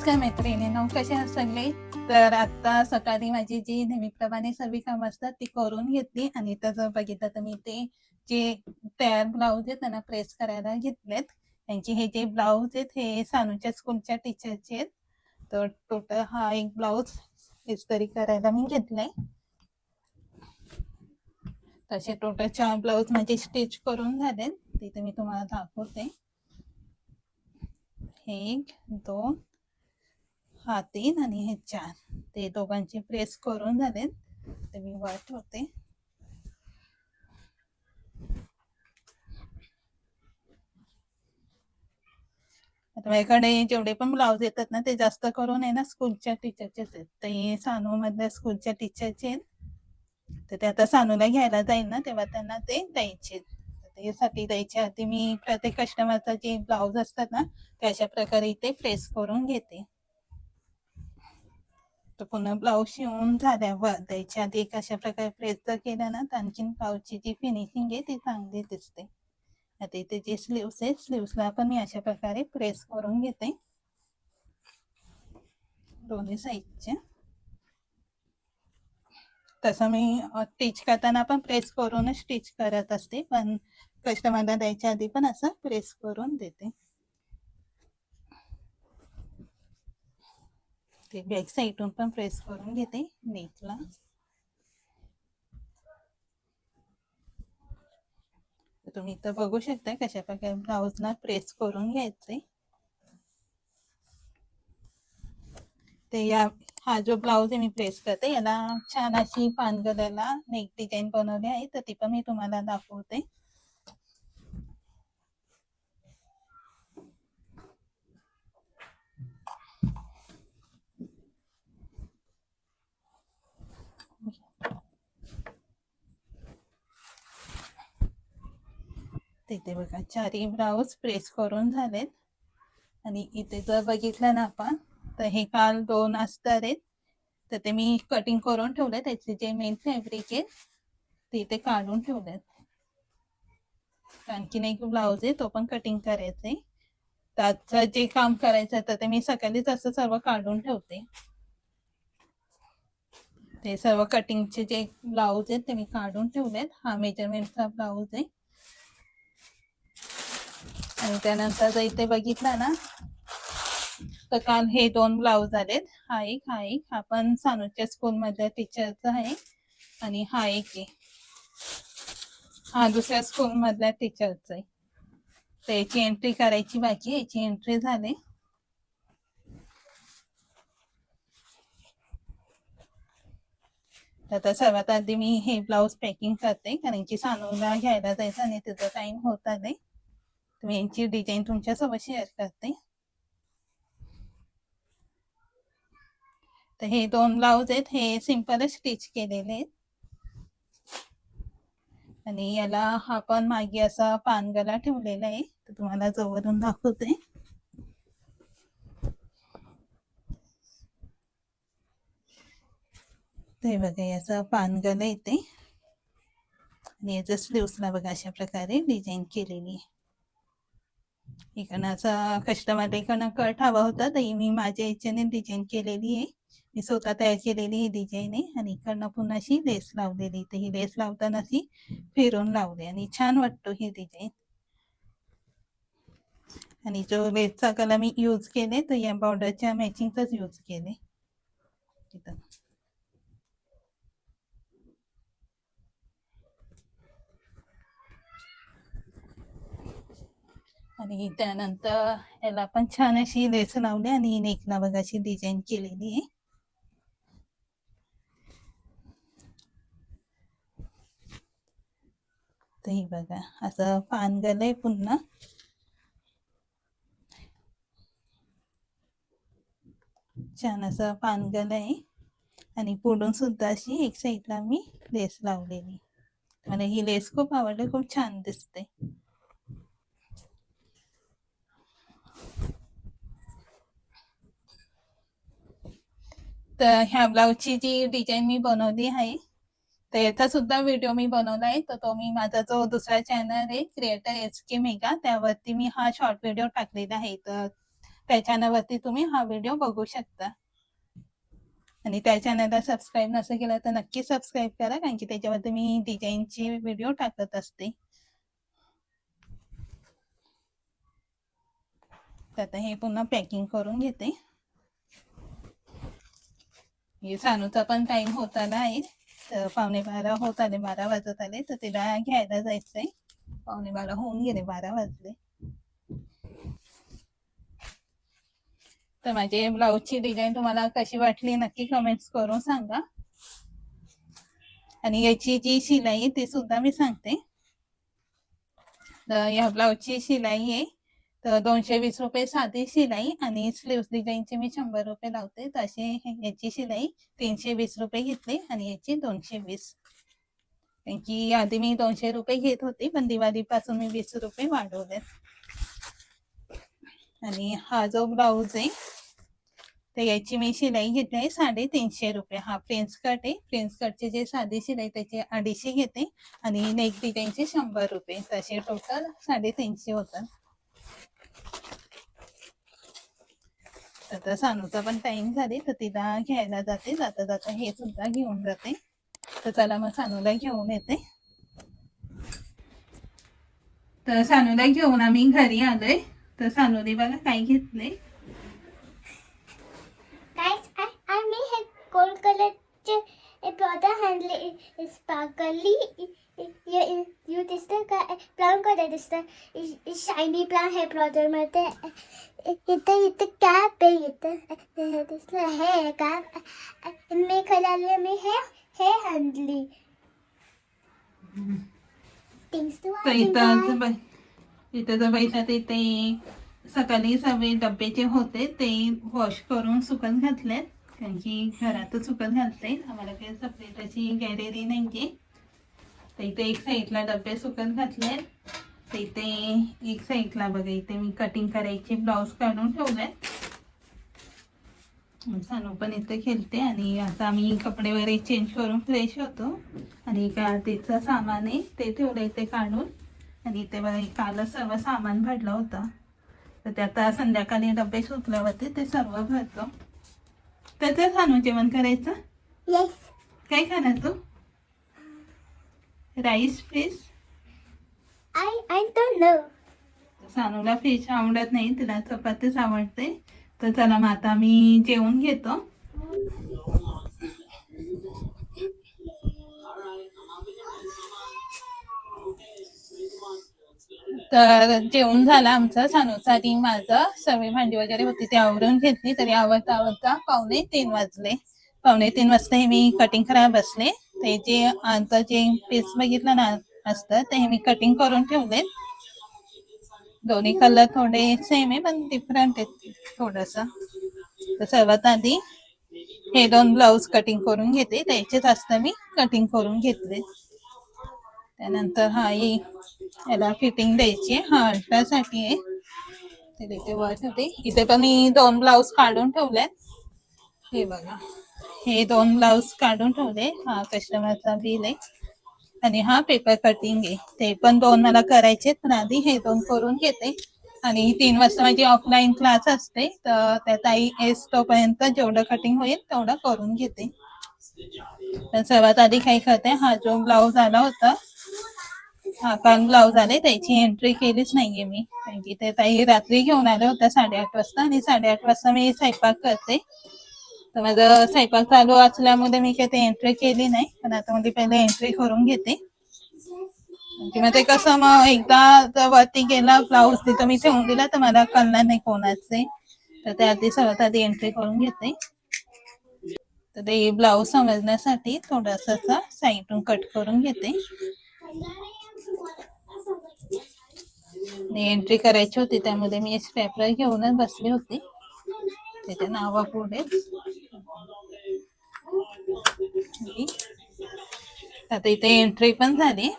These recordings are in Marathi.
नमस्कार मैत्रिणींनो, कसे आहात सगळे? तर आता सकाळी माझी जी नेहमीप्रमाणे सर्व कामं असतात ती करून घेतली आणि जर बघितलं तर मी ते जे तयार ब्लाऊज आहेत त्यांना प्रेस करायला घेतलेत. त्यांचे हे जे ब्लाऊज आहेत हे सानूच्या स्कूलच्या टीचरचे आहेत. तर टोटल हा एक ब्लाऊज इस्त्री करायला मी घेतलाय. तसे टोटल 4 ब्लाऊज माझे स्टिच करून झालेत. ते मी तुम्हाला दाखवते. 1, 2 हा 3 आणि हे 4 ते दोघांचे प्रेस करून झालेत. ते मी वर ठेवते. आता माझ्याकडे जेवढे पण ब्लाऊज येतात ना ते जास्त करून आहे ना स्कूलच्या टीचरचेच आहेत. तर हे सानू मधल्या स्कूलच्या टीचरचे आहेत. तर ते आता सानूला घ्यायला जाईल ना तेव्हा त्यांना ते द्यायचे. त्यासाठी द्यायच्या आधी मी प्रत्येक कस्टमरचा जे ब्लाऊज असतात ना ते अशा प्रकारे इथे प्रेस करून घेते. तर पुन्हा ब्लाऊज शिवून झाल्यावर द्यायच्या आधी एक अशा प्रकारे प्रेस जर केला ना तर आणखीन ब्लाऊजची जी फिनिशिंग आहे ती चांगली दिसते. आता इथे जे स्लीव्स आहे स्लीव्सला पण मी अशा प्रकारे प्रेस करून घेते दोन्ही साईडचे. तसं मी स्टिच करताना पण प्रेस करूनच स्टिच करत असते, पण कस्टमरला द्यायच्या आधी पण असं प्रेस करून देते. ते बॅक साईडून पण प्रेस करून घेते नेकला. तुम्ही इथं बघू शकता कशा प्रकारे ब्लाऊजला प्रेस करून घ्यायचे. ते हा जो ब्लाऊज मी प्रेस करते याला छान अशी पानगळ्याला नेक डिझाईन बनवली आहे, तर ती पण मी तुम्हाला दाखवते. तिथे बघा चारही ब्लाऊज प्रेस करून झालेत. आणि इथे जर बघितलं ना आपण तर हे काल 2 अस्तर आहेत, तर ते मी कटिंग करून ठेवले. त्याचे जे मेन फॅब्रिक आहे ते इथे काढून ठेवलेत. आणखीन एक ब्लाऊज आहे तो पण कटिंग करायचंय. त्याचं जे काम करायचं तर ते मी सकाळीच असं सर्व काढून ठेवते. ते सर्व कटिंगचे जे ब्लाऊज आहेत ते मी काढून ठेवलेत. हा मेजरमेंटचा ब्लाऊज आहे. आणि त्यानंतर जर इथे बघितला ना तर काल हे 2 ब्लाऊज आलेत. हा एक हा पण सानूच्या स्कूल मधल्या टीचरचा आहे आणि हा एक आहे हा दुसऱ्या स्कूल मधल्या टीचरचा आहे. तर याची एंट्री करायची बाकी, याची एंट्री झाली. आता सर्वात आधी मी हे ब्लाऊज पॅकिंग करते कारण की सानूला घ्यायला जायचं आणि तिचा टाइम होत आलाय. मी यांची डिझाईन तुमच्यासोबत शेअर करते. तर हे 2 ब्लाऊज आहेत हे सिंपलच स्टिच केलेले आहेत. आणि याला हा पण मागे असा पानगळा ठेवलेला आहे, तर तुम्हाला जवळून दाखवते. ते बघा याचा पानगळा येते आणि याच्या स्लीव्सला बघा अशा प्रकारे डिझाईन केलेली आहे. इकडनं असा कस्टमर इकडनं कट हवा होता तर मी माझ्या याच्याने डिझाईन केलेली आहे. मी स्वतः तयार केलेली ही डिझाईन आहे आणि इकडनं पुन्हा अशी लेस लावलेली. तर ही लेस लावताना अशी फिरून लावली आणि छान वाटतो ही डिझाईन. आणि जो लेसचा कलर मी यूज केले तर या बॉर्डरच्या मॅचिंगचाच यूज केले. आणि त्यानंतर याला पण छान अशी लेस लावली आणि नेकला बघा अशी डिझाईन केलेली आहे. तर ही बघा असं पानगळा आहे पुन्हा. छान असं पानगळा आहे आणि पुढून सुद्धा अशी एक साईडला मी लेस लावलेली. मला ही लेस खूप आवडली, खूप छान दिसते. तर ह्या ब्लाऊजची जी डिझाईन मी बनवली आहे तर याचा सुद्धा व्हिडिओ मी बनवला आहे. तर तो मी माझा जो दुसरा चॅनल आहे क्रिएटर HK मेगा त्यावरती मी हा शॉर्ट व्हिडिओ टाकलेला आहे. तर त्या चॅनलवरती तुम्ही हा व्हिडिओ बघू शकता. आणि त्या चॅनलला सबस्क्राईब नसेल केलं तर नक्की सबस्क्राईब करा, कारण की त्याच्यावरती मी डिझाईनचे व्हिडिओ टाकत असते. तर आता हे पुन्हा पॅकिंग करून घेते. हे सानूचा पण टाइम होत आला आहे. तर 11:15 होत आले, 12 वाजत आले. तर तिला घ्यायला जायचंय. 11:15 होऊन गेले, 12 वाजले. तर माझे ब्लाऊजची डिझाईन तुम्हाला कशी वाटली नक्की कमेंट्स करून सांगा. आणि याची जी शिलाई आहे ती सुद्धा मी सांगते. तर या ब्लाऊजची शिलाई आहे तर 220 रुपये साधी शिलाई, आणि स्लीव्स डिझाईनची मी 100 रुपये लावते. तर अशी याची शिलाई 320 रुपये घेतली आणि याची 220. यांची आधी मी 200 रुपये घेत होती, पण दिवाळीपासून मी 20 रुपये वाढवले. आणि हा जो ब्लाऊज आहे तर याची मी शिलाई घेतली आहे 350 रुपये. हा प्रिन्स कट आहे. प्रिन्स कटची जे साधी शिलाई त्याची 250 घेते आणि नेक डिझाईनचे 100 रुपये. तसे टोटल 350 होतात. आता सानूचा पण टाइम झाले तर तिला घ्यायला जाते. जाता जाता हे सुद्धा घेऊन जाते. तर चला मग सानूला घेऊन येते. तर सानूला घेऊन आम्ही घरी आलोय. तर सानूने बघा काय घेतले. आम्ही हे गोल्ड कलरचे ब्रॉडर हँडले स्पार्कली यू दिसतं का ब्राऊन कलर दिसतं शायनी ब्राऊन हे ब्रॉडर मध्ये इथं कॅप आहे. इथं दिसलं हे कॅप मी खलाली मी हे हँडली इथं जर बैठा ते सकाळी सगळे डब्याचे होते ते वॉश करून सुकत घातलेत, कारण की घरातच सुकत घालते. आम्हाला काही सेपरेट अशी गॅलरी नाहीये. तर इथे एक साईडला डबे सुकत घातलेत. तर इथे एक साईडला बघा इथे मी कटिंग करायचे ब्लाऊज काढून ठेवलेत. सानू पण इथे खेळते. आणि आता आम्ही कपडे वगैरे चेंज करून फ्रेश होतो. आणि काय तिचं सामान आहे ते ठेवलं इथे काढून. आणि इथे बघा कालच सर्व सामान भरलं होतं, तर ते आता संध्याकाळी डबे सुकल्यावरती ते सर्व भरतो. तर ते सानू जेवण करायचं. येस. काय खाणार तू? Rice fish? I don't know. सानूला फिश आवडत नाही, तिला चपातीच आवडते. तर चला मग आता मी जेवून घेतो. तर जेवण झालं आमचं. सानूचा आणि माझं सगळी भांडी वगैरे होती ती आवरून घेतली. तरी आवडता 2:45 वाजले. 2:45 वाजता हे मी कटिंग करायला बसले. ते जे आता जे पीस बघितलं ना असतं ते मी कटिंग करून ठेवले. दोन्ही कलर थोडे सेम आहे पण डिफरंट आहेत थोडस. तर सर्वात आधी हे 2 ब्लाऊज कटिंग करून घेते. त्याचेच असतं मी कटिंग करून घेतले. त्यानंतर हा याला फिटिंग द्यायची आहे. हा अल्ट्रासाठी आहे. ते इथे वर ठेवते. इथे पण मी 2 ब्लाऊज काढून ठेवलेत. हे बघा हे 2 ब्लाऊज काढून ठेवले. हा कस्टमरचा बिल आहे. आणि हा पेपर कटिंग आहे. ते पण 2 मला करायचे, पण आधी हे 2 करून घेते. आणि 3 वाजता माझी ऑफलाईन क्लास असते, तर त्यात आई येस तोपर्यंत जेवढं कटिंग होईल तेवढं करून घेते. तर सर्वात आधी काय करते, हा जो ब्लाऊज आला होता हा काल ब्लाऊज आले त्याची एंट्री केलीच नाहीये मी, कारण की ते ताई रात्री घेऊन आल्या होत्या 8:30 वाजता. आणि 8:30 वाजता मी स्वयंपाक करते. तर माझं स्वयंपाक चालू असल्यामुळे मी काही ते एंट्री केली नाही, पण आता मध्ये पहिले एंट्री करून घेते. किंवा ते कसं मग एकदा वरती गेला ब्लाऊज तिथं मी ठेवून दिला तर मला कळणार नाही कोणाचे. तर ते आधी सर्वात आधी एंट्री करून घेते. तर ते ब्लाऊज समजण्यासाठी थोडंसं साईडून कट करून घेते. एंट्री करायची होती त्यामध्ये मी स्टेपलर घेऊनच बसली होती त्याच्या नावापुढे. आता इथे एंट्री पण झाली.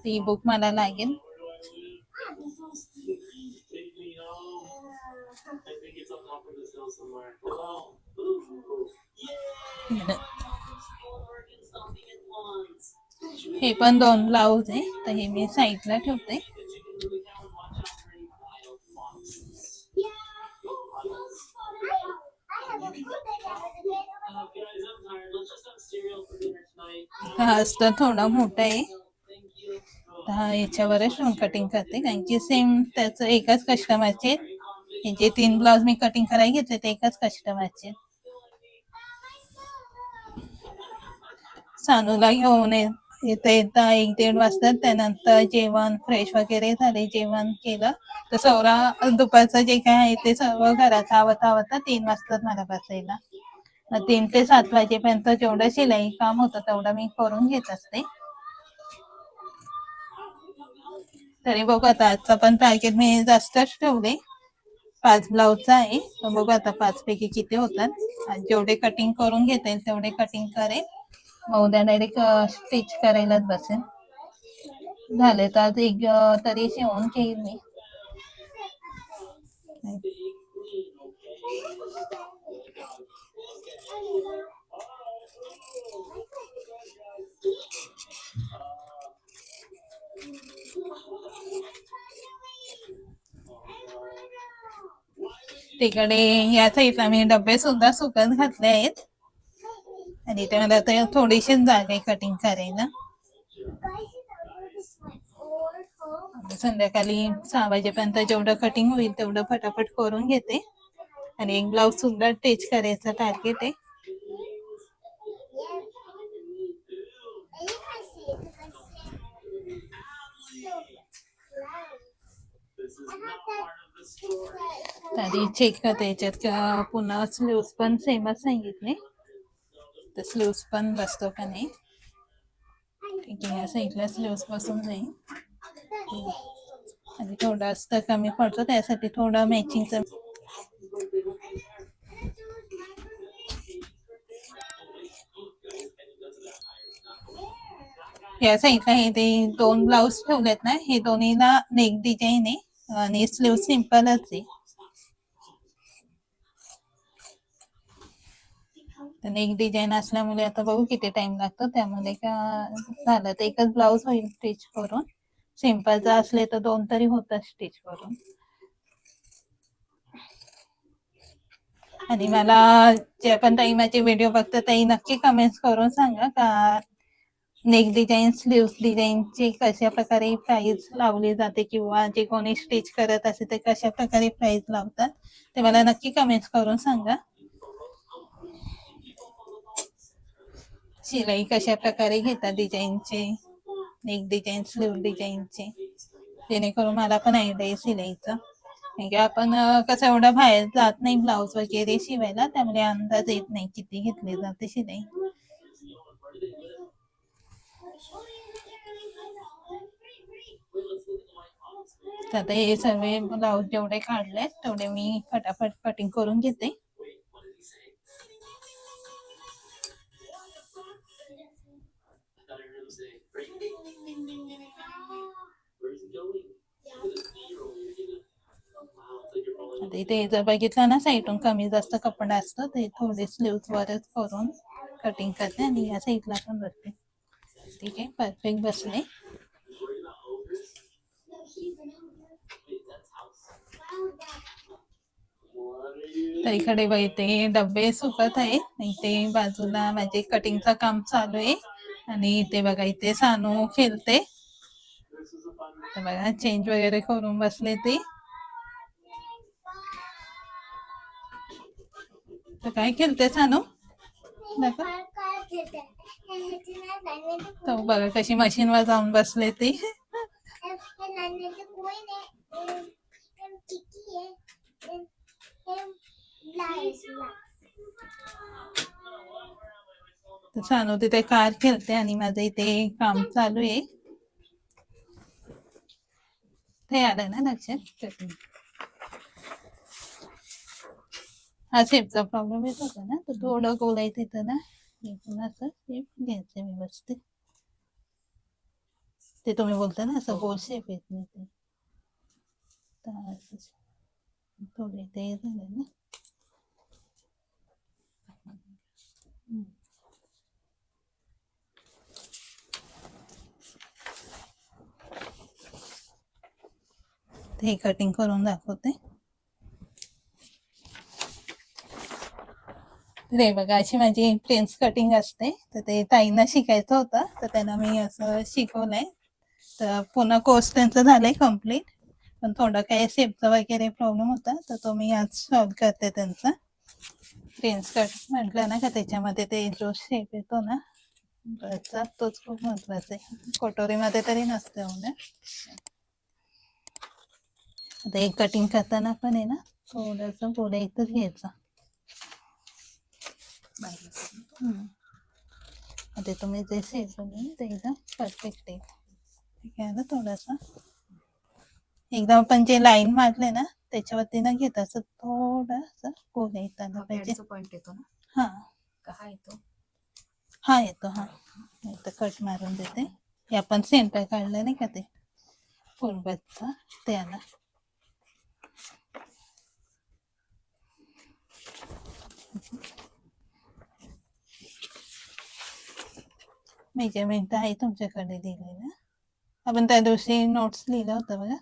ती बुक मला लागेल. हे पण 2 ब्लाऊज आहे, तर हे मी साईडला ठेवते. हा अस्तर थोडा मोठा आहे, तर हा याच्यावरच शिवून कटिंग करते, कारण की सेम त्याचं एकाच कस्टमरचे हे जे 3 ब्लाउज मी कटिंग करायला घेतले ते एकाच कस्टमरचे. सानूला घेऊन येता येता 1-1:30 वाजतात. त्यानंतर जेवण फ्रेश वगैरे झाले, जेवण केलं तर सौरा दुपारचं जे काय आहे ते सर्व घरात आवरता आवरता 3 वाजतात मला बसायला. 3 ते 7 वाजेपर्यंत जेवढं शिलाई काम होतं तेवढं मी करून घेत असते. तरी बघू आता आजचा पण टार्गेट मी जास्तच ठेवले, 5 ब्लाऊजचा आहे, तर बघू आता 5 पैकी किती होतात. आज जेवढे कटिंग करून घेता येईल तेवढे कटिंग करेल, मग उद्या डायरेक्ट स्टिच करायलाच बसेल. झाले तर आज एक तरी शिवून घेईल मी. तिकडे या साईडला मी डबे सुद्धा सुकत घातले आहेत, आणि ते मला तर थोडीशी जागा आहे कटिंग करायला. संध्याकाळी 6 वाजेपर्यंत जेवढं कटिंग होईल तेवढं फटाफट करून घेते, आणि एक ब्लाऊज सुद्धा स्टिच करायचा टार्गेट आहे. तरी चेक करते याच्यात पुन्हा स्लीव्स पण सेमच सांगितले, तर स्लीव्स पण बसतो का नाही. ठीक आहे, या साईडला स्लीव्स बसून जाईल, आणि थोडं अस्तर कमी पडतो त्यासाठी थोडं मॅचिंगचं. या साईडला हे ते 2 ब्लाऊज ठेवलेत ना, हे दोन्हीला नेक डिझाईन आहे आणि स्लीव सिम्पलच आहे. नेक डिझाईन असल्यामुळे आता बघू किती टाइम लागतो, त्यामुळे का झालं तर एकच ब्लाऊज होईल स्टिच करून. सिम्पलचा असले तर 2 तरी होतात स्टिच करून. आणि मला जे पण ताई माझे व्हिडिओ बघतात ताई नक्की कमेंट्स करून सांगा का नेक डिझाईन स्लीव्स डिझाईनची कशा प्रकारे प्राइस लावली जाते, किंवा जे कोणी स्टिच करत असेल ते कशा प्रकारे प्राइस लावतात, ते मला नक्की कमेंट्स करून सांगा. शिलाई कशा प्रकारे घेतात डिझाईनचे, नेक डिझाईन स्लीव डिझाईनचे, जेणेकरून मला पण आयडिया आहे शिलाईचा. म्हणजे आपण कसं एवढं बाहेर जात नाही ब्लाऊज वगैरे शिवायला, त्यामुळे अंदाज येत नाही किती घेतली जाते शिलाई. आता हे सर्व ब्लाऊज जेवढे काढले तेवढे मी फटाफट कटिंग करून घेते. आता इथे जर बघितलं ना साईडून कमी जास्त कपडा असतं ते थोडे स्लीव्स वरच करून कटिंग करते, आणि या साईडला पण बसते. ठीक आहे, परफेक्ट बसले. तर इकडे बघते डबे सुकत आहे, इथे बाजूला माझे कटिंगचं काम चालू आहे, आणि इथे बघा इथे सानू खेळते. तर बघा चेंज वगैरे करून बसले ते. तर काय खेळते सानू दाखव. तर बघा कशी मशीनवर जाऊन बसले ते. तर सानू तिथे कार खेळते आणि माझं इथे काम चालू आहे. ते आलं ना लक्षात. हा शेपचा प्रॉब्लेम येत होता ना, तर थोडं गोलायचं येतं ना, असं शेप घ्यायचं व्यवस्थित. ते तुम्ही बोलता ना असं गोल शेप येत नाही ते, थोडे ते झालं ना. ते कटिंग करून दाखवते. रे बघा अशी माझी प्लेन्स कटिंग असते, तर ते ताईंना शिकायचं होतं तर त्यांना मी असं शिकवलंय. तर पुन्हा कोर्स त्यांचं झालंय कम्प्लीट, पण थोडं काही शेपचा वगैरे प्रॉब्लेम होता तर तो मी आज सॉल्व करते त्यांचा. प्लेन्स कट म्हटलं ना का त्याच्यामध्ये ते जो शेप येतो ना बरचा तोच खूप महत्वाचा आहे, कटोरीमध्ये तरी नसते एवढं. आता एक कटिंग करताना पण आहे ना थोडंसं पुढे इथंच घ्यायचं. ते तुम्ही जे सेजून ते एकदम परफेक्ट आहे. ठीक आहे ना, थोडासा एकदम आपण जे लाईन मारले ना त्याच्यावरती न घेता असं थोडंसं पुढे येताना पाहिजे. पॉइंट येतो ना, हा हा येतो. हा येतो. हा इथं कट मारून देते. हे आपण सेंटर काढलं नाही का ते फुलबतचा ते आला. मेजरमेंट आहे तुमच्याकडे दिलेलं, आपण त्या दिवशी नोट्स लिहिलं होतं बघा.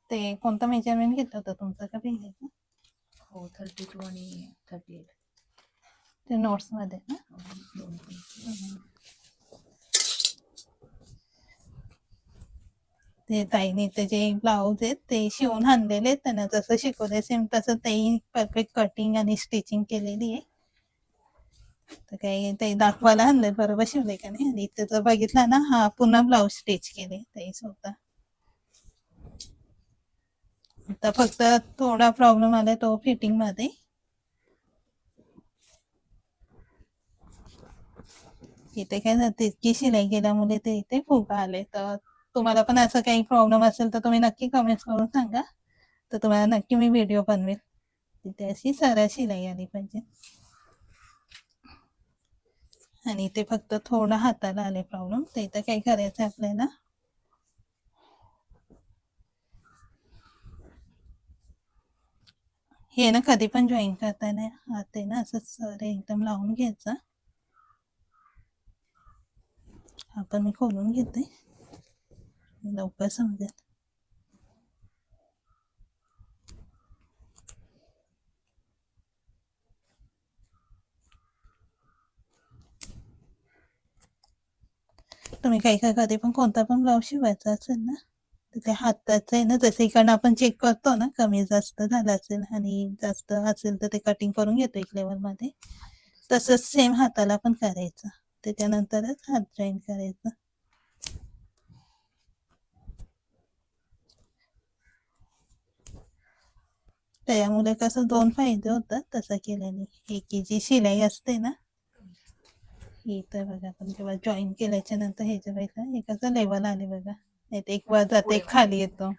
ते कोणतं मेजरमेंट घेतलं होतं तुमचं का भेटायचं? हो 32 आणि 38 ते नोट्स मध्ये ना. ते ताईने ते जे ब्लाऊज आहेत ते शिवून आणलेले आहेत, त्यांना जसं शिकवलंय सेम तसं ताई परफेक्ट कटिंग आणि स्टिचिंग केलेली आहे. तर काही ते दाखवायला आणलंय बरोबर शिवले का नाही. आणि त्याचं बघितलं ना, हा पुन्हा ब्लाऊज स्टिच केले ताई स्वतः. आता फक्त थोडा प्रॉब्लेम आलाय तो फिटिंग मध्ये. इथे काय झालं तितकी शिलाई केल्यामुळे ते इथे फुगा आले. तर तुम्हाला पण असं काही प्रॉब्लेम असेल तर तुम्ही नक्की कमेंट्स करून सांगा, तर तुम्हाला नक्की मी व्हिडिओ बनवेल. तिथे अशी सरळ शिलाई आली पाहिजे. आणि इथे फक्त थोडा हाताला आले प्रॉब्लेम, ते इथं काय करायचं आपल्याला, हे ना कधी पण जॉईन करताना हात आहे ना असं सर एकदम लावून घ्यायचा. आपण मी खोलून घेते लवकर समजेल. तुम्ही काही कधी पण कोणता पण ब्लाऊज शिवायचा असेल ना तर त्या हाताचं आहे ना, जसं इकडनं आपण चेक करतो ना कमी जास्त झालं असेल आणि जास्त असेल तर ते कटिंग करून घेतो एक लेवल मध्ये, तसंच सेम हाताला पण करायचं. त्याच्यानंतरच हात जॉईन करायचं. त्यामुळे कसं दोन फायदे होतात तसं केल्याने. ही जी शिलाई असते ना ही तर बघा आपण जेव्हा जॉईन केल्याच्या नंतर ह्याच्या वेळेला हे कसं लेवल आले बघा, नाही तर एक वर जाते एक खाली येतो.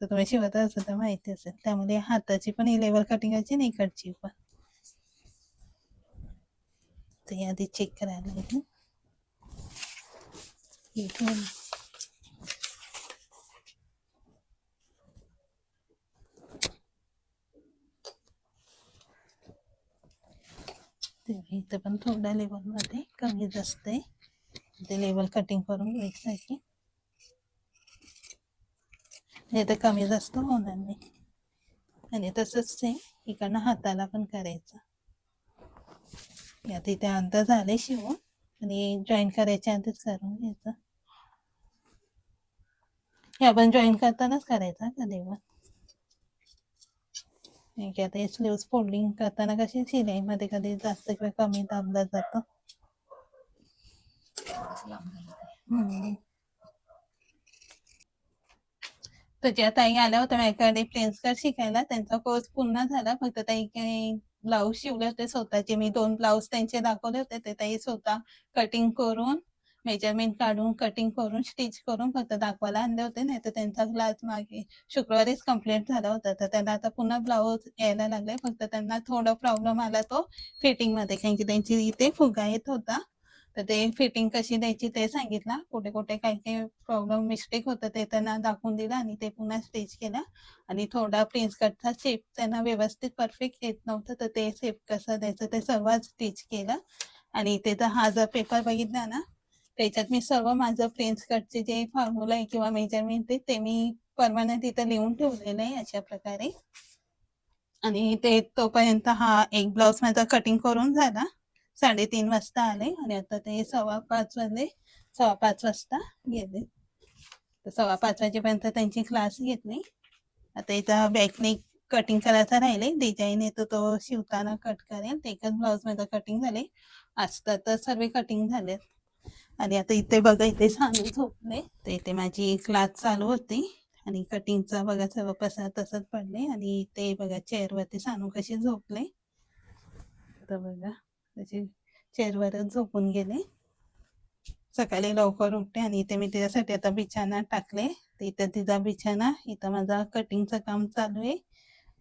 तर तुम्ही शिवत असेल तर माहिती असेल. त्यामुळे हाताची पण ही लेवल कटिंग करायची नाही इकडची पण. ते आधी चेक करायला लागेल. इथून इथं पण थोड्या लेवलमध्ये कमी जास्त आहे, ते लेवल कटिंग करून घ्यायसाठी. हे तर कमी जास्त होणार नाही. आणि तसंच सेम इकडनं हाताला पण करायचं. आता इथे अंतर झाले शिवून आणि जॉईन करायच्या आधीच करून घ्यायचं. हे आपण जॉईन करतानाच करायचं का लेवल. आता स्लीव्स फोल्डिंग करताना कशी शिलाईमध्ये कधी जास्त किंवा कमी दाबलं जातं. तर ज्या ताई आल्या होत्या माझ्याकडे प्लेन्स कट शिकायला त्यांचा कोर्स पूर्ण झाला. फक्त ताई काही ब्लाऊज शिवले होते स्वतःचे. मी 2 ब्लाऊज त्यांचे दाखवले होते, ते ताई स्वतः कटिंग करून मेजरमेंट काढून कटिंग करून स्टिच करून फक्त दाखवायला आणले होते. नाही तर त्यांचा क्लास मागे शुक्रवारीच कंप्लीट झाला होता. तर त्यांना आता पुन्हा ब्लाऊज यायला लागले. फक्त त्यांना थोडा प्रॉब्लेम आला तो फिटिंग मध्ये, कारण की त्यांची इथे फुगा येत होता. तर ते फिटिंग कशी द्यायची ते सांगितलं. कुठे कुठे काही काही प्रॉब्लेम मिस्टेक होतं ते त्यांना दाखवून दिलं आणि ते पुन्हा स्टिच केलं. आणि थोडा प्रिन्स कटचा शेप त्यांना व्यवस्थित परफेक्ट येत नव्हतं, तर ते शेप कसं द्यायचं ते सर्व स्टिच केलं. आणि त्याचा हा जर पेपर बघितला ना त्याच्यात मी सर्व माझं प्रिन्स कटचे जे फॉर्म्युला आहे किंवा मेजरमेंट आहे ते मी परमानंट इथं लिहून ठेवलेलं आहे अशा प्रकारे. आणि ते तोपर्यंत हा एक ब्लाऊज माझा कटिंग करून झाला. 3:30 वाजता आले आणि आता ते 4:15 वाजले. 4:15 वाजता गेले. तर 4:15 वाजेपर्यंत त्यांची क्लास घेतली. आता इथं बॅकनेक कटिंग करायचा राहिले. डिझाईन येतो तो शिवताना कट करेल. ते एकच ब्लाऊज माझं कटिंग झाले. असता तर सर्व कटिंग झाले. आणि आता इथे बघा इथे सानू झोपले. तर इथे माझी क्लास चालू होती आणि कटिंगचा बघा सर्व पसार तसंच पडले. आणि ते बघा चेअरवरती सानू कशी झोपले. तर बघा त्याची चेअरवरच झोपून गेले. सकाळी लवकर उठते आणि इथे मी तिच्यासाठी आता बिछाना टाकले. तर इथं तिचा बिछाना, इथं माझा कटिंगचं काम चालू आहे.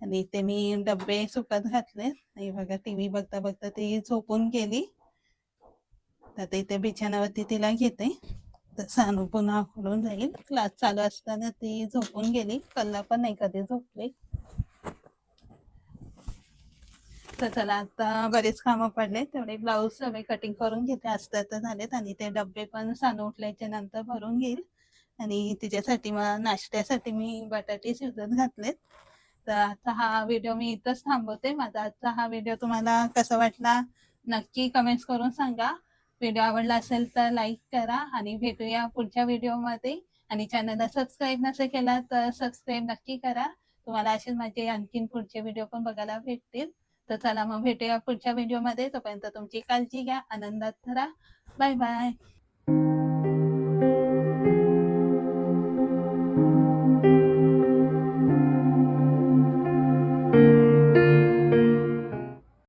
आणि इथे मी डब्बे सुकत घातले. हे बघा टीव्ही बघता बघता ती झोपून गेली. तर इथे बिछाण्यावरती तिला घेते. तर सानू पुन्हा खुलून जाईल. क्लास चालू असताना ती झोपून गेली. कल्ला पण नाही कधी झोपली. तर चला आता बरेच कामं पडले. तेवढे ब्लाऊज सगळे कटिंग करून घेते. असतात तर झालेत. आणि ते डब्बे पण सानू उठल्याच्या नंतर भरून घेईल. आणि तिच्यासाठी मग नाश्त्यासाठी मी बटाटे शिजत घातलेत. तर आता हा व्हिडिओ मी इथंच थांबवते. माझा आजचा हा व्हिडिओ तुम्हाला कसा वाटला नक्की कमेंट्स करून सांगा. व्हिडिओ आवडला असेल तर लाईक करा आणि भेटूया पुढच्या व्हिडिओमध्ये. आणि चॅनलला सबस्क्राईब नसेल केला तर सबस्क्राईब नक्की करा. तुम्हाला असेच माझे आणखीन पुढचे व्हिडिओ पण बघायला भेटतील. तर चला मग भेटूया पुढच्या व्हिडिओमध्ये. तोपर्यंत तुमची काळजी घ्या, आनंदात राहा. Bye bye.